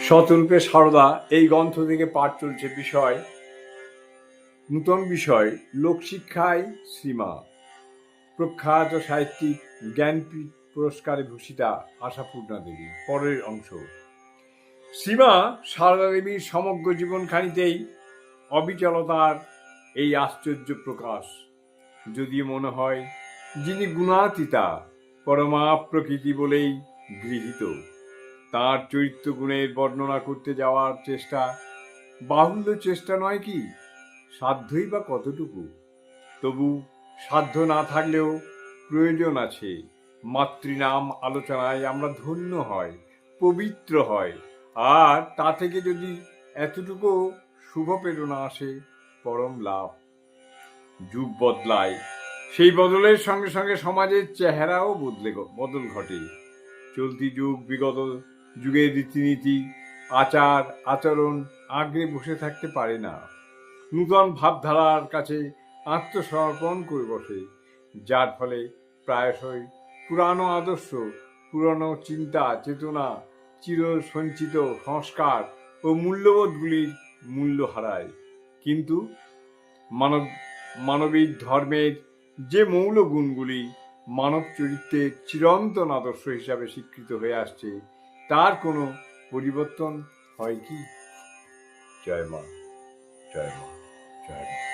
শতরূপে সারদা এই গ্রন্থ থেকে পাঠ চলছে নূতন বিষয় লোকশিক্ষায় শ্রীমা। প্রখ্যাত সাহিত্যিক জ্ঞানপীঠ পুরস্কারে ভূষিতা আশাপূর্ণা দেবী। পরের অংশ। শ্রীমা সারদা দেবীর সমগ্র জীবনখানিতেই অবিচলতার এই আশ্চর্য প্রকাশ। যদিও মনে হয় যিনি গুণাতীতা পরমা প্রকৃতি বলেই গৃহীত, তার চরিত্র গুণের বর্ণনা করতে যাওয়ার চেষ্টা বাহুল্য চেষ্টা নয় কি? সাধ্যই বা কতটুকু? তবু সাধ্য না থাকলেও প্রয়োজন আছে। মাতৃনাম আলোচনায় আমরা ধন্য হয়, পবিত্র হয়, আর তা থেকে যদি এতটুকু শুভ প্রেরণা আসে, পরম লাভ। যুগ বদলায়, সেই বদলের সঙ্গে সঙ্গে সমাজের চেহারাও বদল ঘটে। চলতি যুগ বিগত যুগের রীতিনীতি আচার আচরণ আঁকড়ে বসে থাকতে পারে না, নূতন ভাবধারার কাছে আত্মসমর্পণ করে বসে, যার ফলে প্রায়শই পুরানো আদর্শ, পুরানো চিন্তা চেতনা, চির সঞ্চিত সংস্কার ও মূল্যবোধগুলির মূল্য হারায়। কিন্তু মানবিক ধর্মের যে মৌল গুণগুলি মানব চরিত্রের চিরন্তন আদর্শ হিসাবে স্বীকৃত হয়ে আসছে, তার কোনো পরিবর্তন হয় কি? জয় মা, জয় মা, জয় মা।